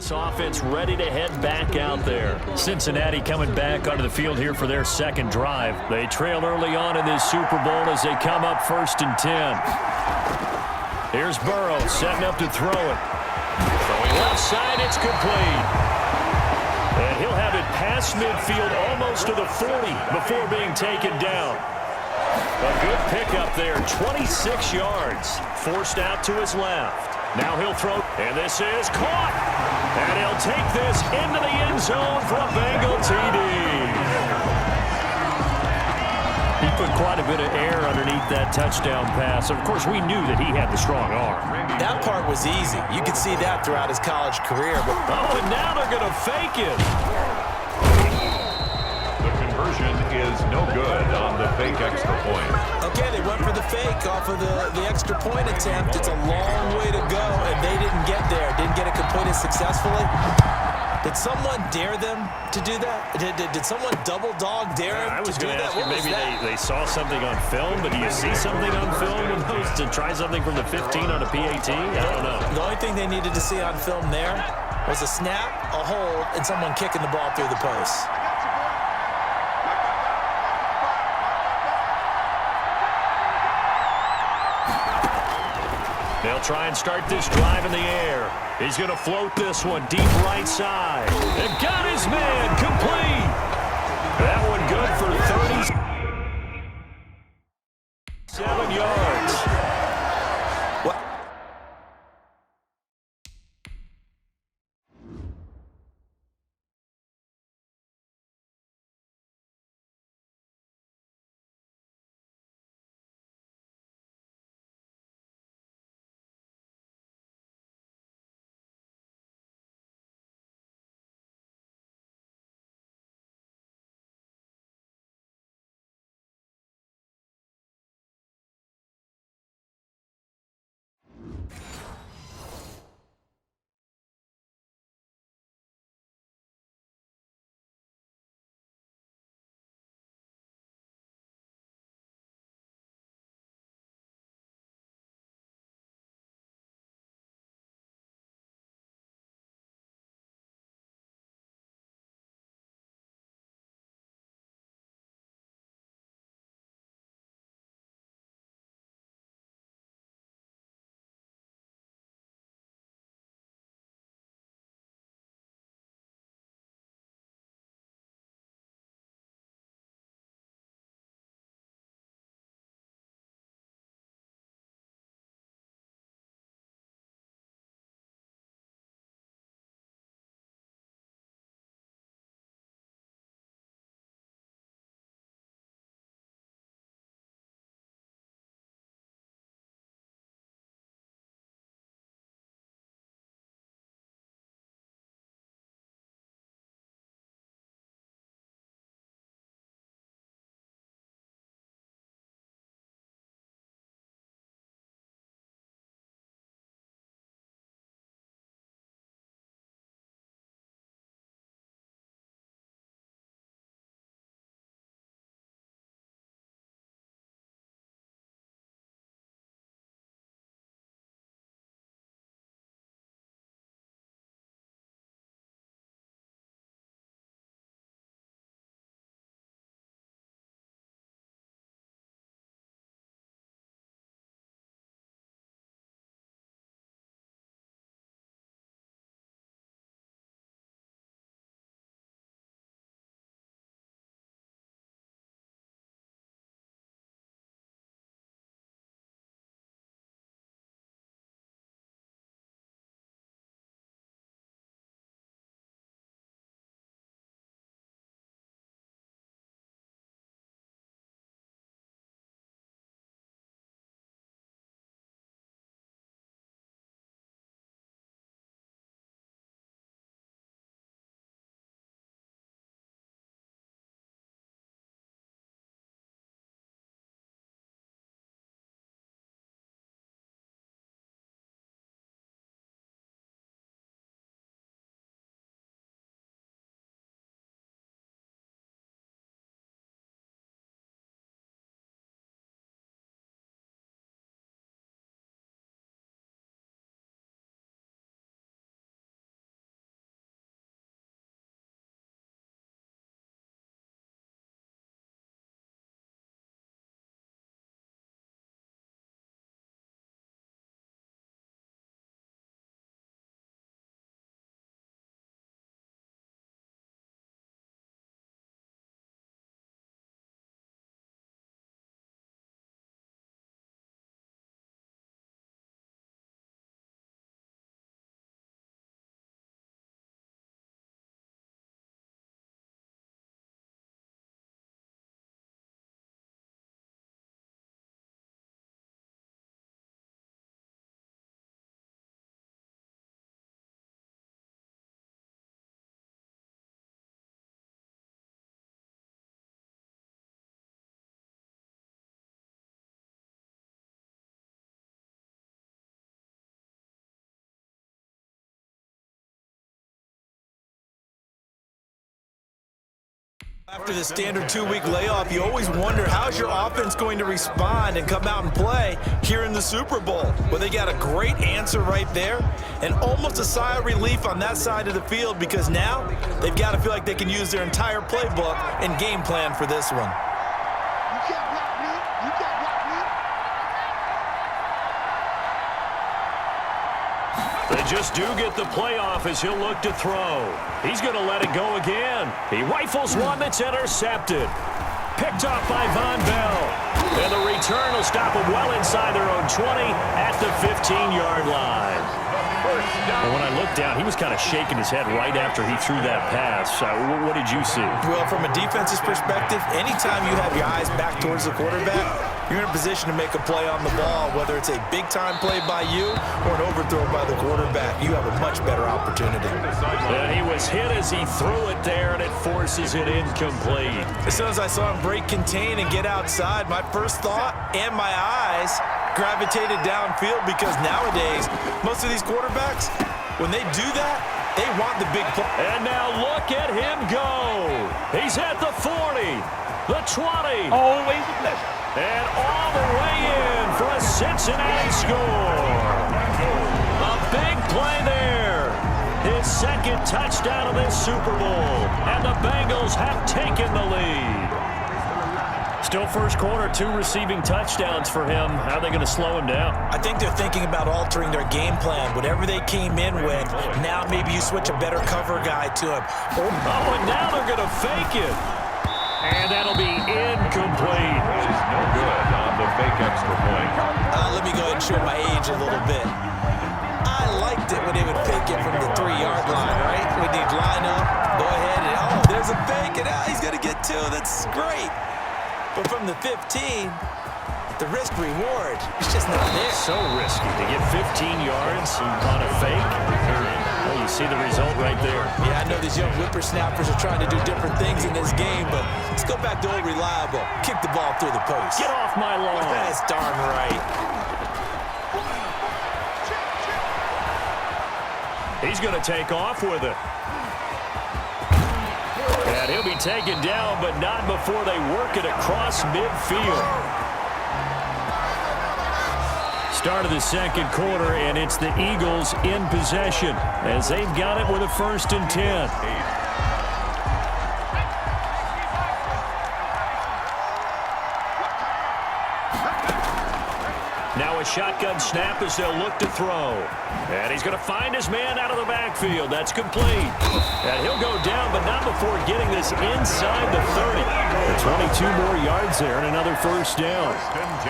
this offense ready to head back out there. Cincinnati coming back onto the field here for their second drive. They trail early on in this Super Bowl as they come up 1st and 10. Here's Burrow setting up to throw it. Throwing left side, it's complete. And he'll have it past midfield almost to the 40 before being taken down. A good pickup there, 26 yards. Forced out to his left. Now he'll throw, and this is caught. And he'll take this into the end zone for a Bengal TD. He put quite a bit of air underneath that touchdown pass. Of course, we knew that he had the strong arm. That part was easy. You could see that throughout his college career. But oh, and now they're going to fake it. The conversion is no good on the fake extra point. Okay, they went for the fake off of the extra point attempt. It's a long way to go, and they didn't get there. Didn't get it completed successfully. Did someone dare them to do that? Did someone double dog dare him I was to do going to that? ask you, maybe they saw something on film, but do you see something on film when those to try something from the 15 on a PAT? I don't know. The only thing they needed to see on film there was a snap, a hold, and someone kicking the ball through the post. They'll try and start this drive in the air. He's going to float this one deep right side. And got his man complete. That one good for 37 yards. After the standard 2-week layoff, you always wonder how's your offense going to respond and come out and play here in the Super Bowl. Well, they got a great answer right there and almost a sigh of relief on that side of the field because now they've got to feel like they can use their entire playbook and game plan for this one. They just do get the playoff as he'll look to throw. He's going to let it go again. He rifles one that's intercepted. Picked off by Von Bell. And the return will stop him well inside their own 20 at the 15-yard line. And when I looked down, he was kind of shaking his head right after he threw that pass. What did you see? Well, from a defense's perspective, anytime you have your eyes back towards the quarterback, you're in a position to make a play on the ball, whether it's a big-time play by you or an overthrow by the quarterback. You have a much better opportunity. And he was hit as he threw it there, and it forces it incomplete. As soon as I saw him break contain and get outside, my first thought and my eyes gravitated downfield because nowadays, most of these quarterbacks, when they do that, they want the big play. And now look at him go. He's at the 40, the 20. Always a pleasure. And all the way in for a Cincinnati score. A big play there. His second touchdown of this Super Bowl. And the Bengals have taken the lead. Still first quarter, 2 receiving touchdowns for him. How are they going to slow him down? I think they're thinking about altering their game plan. Whatever they came in with, now maybe you switch a better cover guy to him. Oh, and now they're going to fake it. And that'll be incomplete. Is no good on the fake extra point. Let me go ahead and show my age a little bit. I liked it when they would fake it from the 3-yard line, right? When they'd line up, go ahead, and oh, there's a fake, and he's going to get 2. That's great. But from the 15, the risk-reward is just not there. So risky to get 15 yards on a fake. Well, you see the result right there. Yeah, I know these young whippersnappers are trying to do different things in this game, but let's go back to old reliable. Kick the ball through the post. Get off my lawn. That's darn right. He's going to take off with it. And he'll be taken down, but not before they work it across midfield. Start of the second quarter, and it's the Eagles in possession as they've got it with a 1st and 10. Now a shotgun snap as they'll look to throw. And he's going to find his man out of the backfield. That's complete. And he'll go down, but not before getting this inside the 30. 22 more yards there and another 1st down.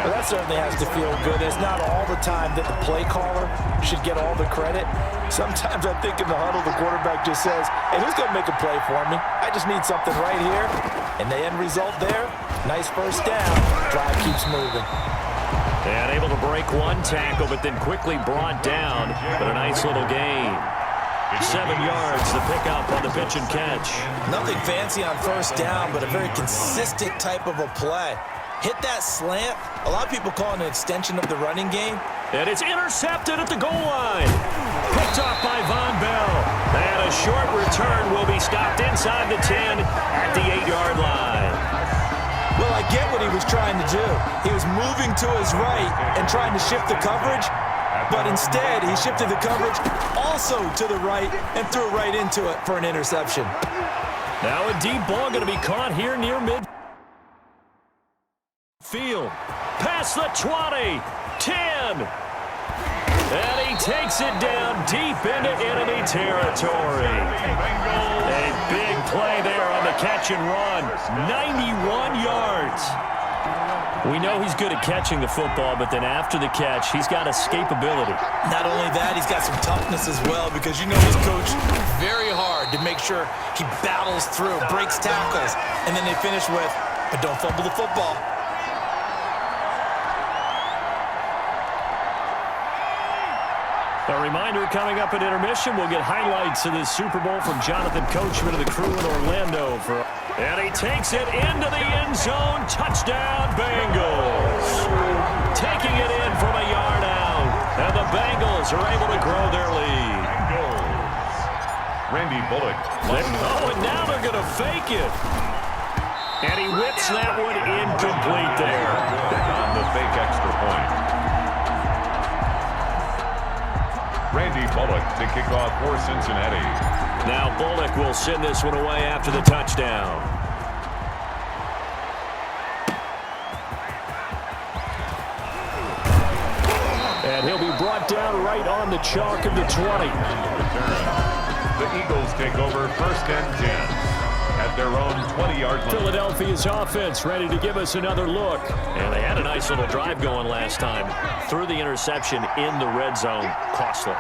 Well, that certainly has to feel good. It's not all the time that the play caller should get all the credit. Sometimes I think in the huddle, the quarterback just says, hey, who's going to make a play for me? I just need something right here. And the end result there, nice 1st down. Drive keeps moving. And able to break one tackle, but then quickly brought down. But a nice little gain. 7 yards, the pickup on the pitch and catch. Nothing fancy on 1st down, but a very consistent type of a play. Hit that slant. A lot of people call it an extension of the running game. And it's intercepted at the goal line. Picked off by Von Bell. And a short return will be stopped inside the 10 at the 8-yard line. Well, I get what he was trying to do. He was moving to his right and trying to shift the coverage, but instead he shifted the coverage also to the right and threw right into it for an interception. Now a deep ball going to be caught here near midfield. Past the 20, 10. And he takes it down deep into enemy territory. A big play there on the catch and run. 91 yards. We know he's good at catching the football, but then after the catch, he's got escapability. Not only that, he's got some toughness as well because you know his coach very hard to make sure he battles through, breaks tackles, and then they finish with, but don't fumble the football. A reminder coming up at intermission, we'll get highlights of this Super Bowl from Jonathan Coachman and the crew in Orlando. And he takes it into the end zone. Touchdown, Bengals. Taking it in from a yard out. And the Bengals are able to grow their lead. Randy Bullock. Oh, and now they're going to fake it. And he whips that one incomplete there. On the fake extra point. Randy Bullock to kick off for Cincinnati. Now Bullock will send this one away after the touchdown. And he'll be brought down right on the chalk of the 20. The Eagles take over 1st and 10 at their own 20-yard line. Philadelphia's offense ready to give us another look. And they had a nice little drive going last time. Threw the interception in the red zone. Costly.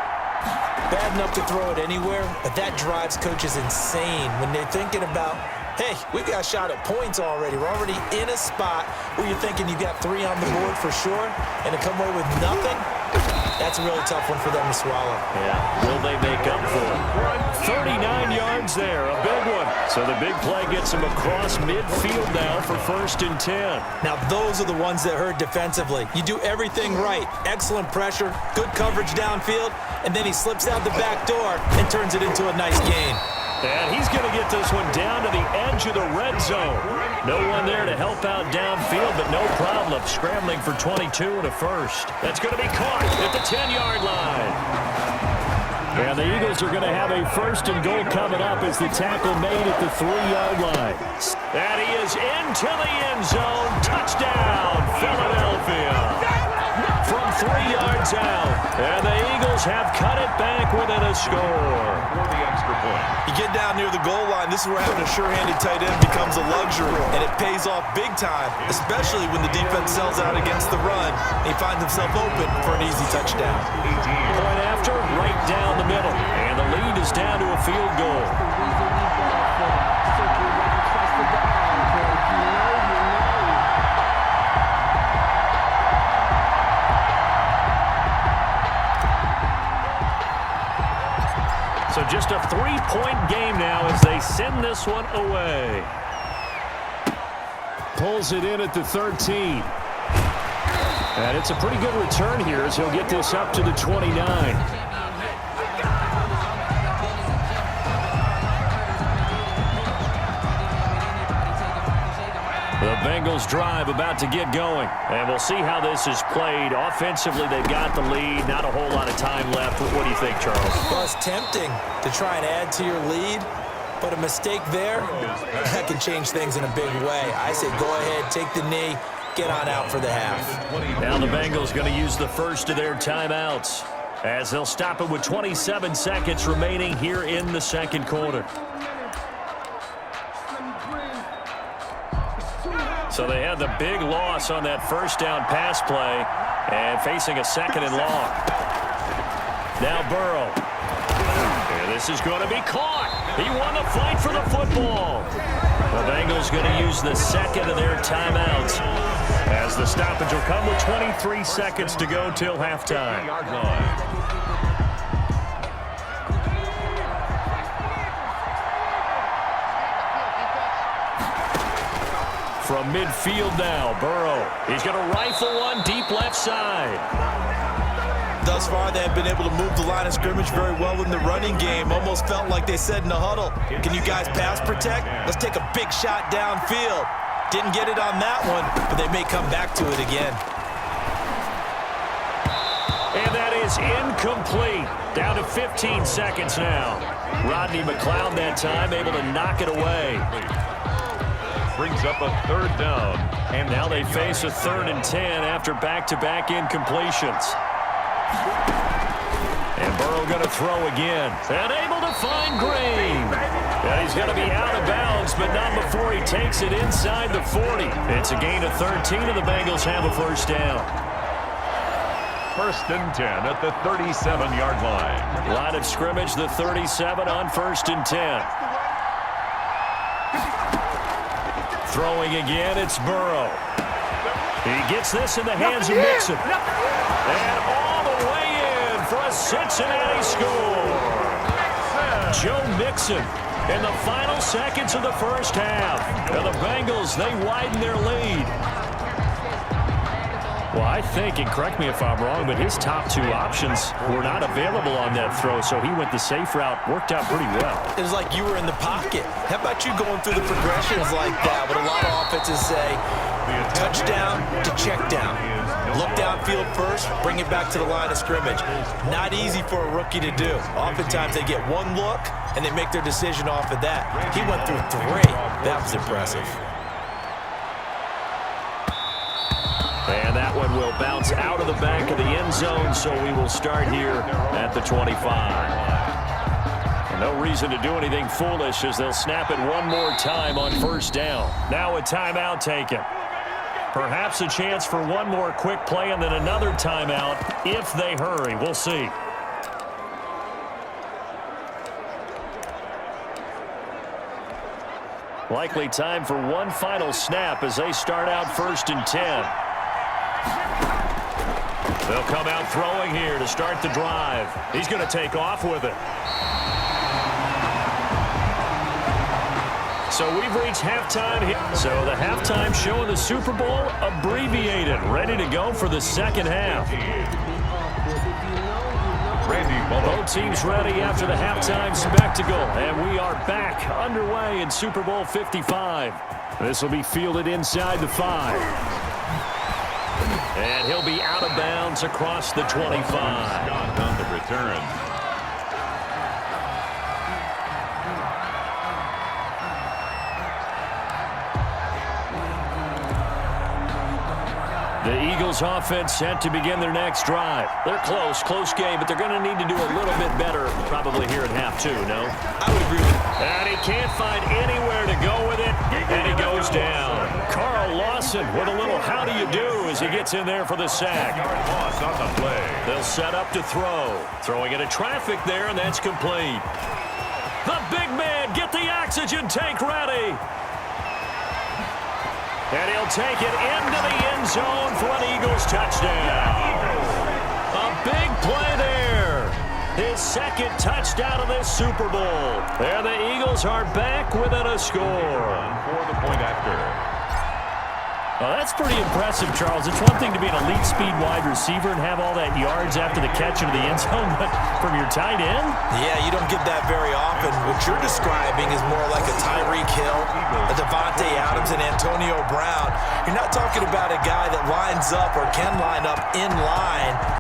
Bad enough to throw it anywhere, but that drives coaches insane when they're thinking about, hey, we got a shot at points already. We're already in a spot where you're thinking you got 3 on the board for sure, and to come away with nothing, that's a really tough one for them to swallow. Yeah, will they make up for it? 39 yards there, a big one. So the big play gets him across midfield now for 1st and 10. Now those are the ones that hurt defensively. You do everything right. Excellent pressure, good coverage downfield, and then he slips out the back door and turns it into a nice gain. And he's going to get this one down to the edge of the red zone. No one there to help out downfield, but no problem. Scrambling for 22 and a first. That's going to be caught at the 10-yard line. And the Eagles are going to have a 1st and goal coming up as the tackle made at the 3-yard line. And he is into the end zone. Touchdown, Philadelphia. From 3 yards out. And the Eagles have cut it back within a score. For the extra point. You get down near the goal line, this is where having a sure-handed tight end becomes a luxury, and it pays off big time, especially when the defense sells out against the run, and he finds himself open for an easy touchdown. Point after, right down the middle, and the lead is down to a field goal. So just a 3-point game now as they send this one away. Pulls it in at the 13. And it's a pretty good return here as he'll get this up to the 29. The Bengals drive about to get going. And we'll see how this is played. Offensively, they've got the lead. Not a whole lot of time left. What do you think, Charles? Well, it's tempting to try and add to your lead, but a mistake there, that can change things in a big way. I say go ahead, take the knee, get on out for the half. Now the Bengals going to use the first of their timeouts as they'll stop it with 27 seconds remaining here in the second quarter. So they had the big loss on that first down pass play and facing a 2nd and long. Now Burrow. And this is going to be caught. He won the fight for the football. The Bengals going to use the second of their timeouts as the stoppage will come with 23 seconds to go till halftime. From midfield now, Burrow. He's going to rifle one deep left side. Thus far, they have been able to move the line of scrimmage very well in the running game. Almost felt like they said in the huddle, can you guys pass protect? Let's take a big shot downfield. Didn't get it on that one, but they may come back to it again. And that is incomplete. Down to 15 seconds now. Rodney McLeod that time able to knock it away. Brings up a 3rd down. And now they face a 3rd and 10 after back-to-back incompletions. And Burrow going to throw again. And able to find Green. And he's going to be out of bounds, but not before he takes it inside the 40. It's a gain of 13, and the Bengals have a 1st down. 1st and 10 at the 37-yard line. Line of scrimmage, the 37 on 1st and 10. Throwing again, it's Burrow. He gets this in the hands of Mixon. And all the way in for a Cincinnati score. Joe Mixon in the final seconds of the first half. And the Bengals, they widen their lead. Well, I I think, and correct me if I'm wrong, but his top two options were not available on that throw, so he went the safe route. Worked out pretty well. It was like you were in the pocket. How about you going through the progressions like that? What a lot of offenses say, touchdown to check down. Look downfield first, bring it back to the line of scrimmage. Not easy for a rookie to do. Oftentimes they get one look, and they make their decision off of that. He went through three. That was impressive. And that one will bounce out of the back of the end zone, so we will start here at the 25. And no reason to do anything foolish as they'll snap it one more time on first down. Now a timeout taken. Perhaps a chance for one more quick play and then another timeout if they hurry. We'll see. Likely time for one final snap as they start out 1st and 10. They'll come out throwing here to start the drive. He's going to take off with it. So we've reached halftime here. So the halftime show of the Super Bowl abbreviated, ready to go for the second half. Both teams ready after the halftime spectacle, and we are back underway in Super Bowl 55. This will be fielded inside the 5. And he'll be out of bounds across the 25. On the return. The Eagles offense set to begin their next drive. They're close game, but they're going to need to do a little bit better probably here in half 2, no? I would agree with you. And he can't find anywhere to go with it, and he goes down. Carl Lawson with a little how do you do as he gets in there for the sack. Loss on the play. They'll set up to throw. Throwing into traffic there, and that's complete. The big man, get the oxygen tank ready. And he'll take it into the end zone for an Eagles touchdown. A big play there. His second touchdown of this Super Bowl. And the Eagles are back within a score. For the point after. Well, that's pretty impressive, Charles. It's one thing to be an elite speed wide receiver and have all that yards after the catch into the end zone, but from your tight end? Yeah, you don't get that very often. What you're describing is more like a Tyreek Hill, a Devontae Adams, and Antonio Brown. You're not talking about a guy that lines up or can line up in line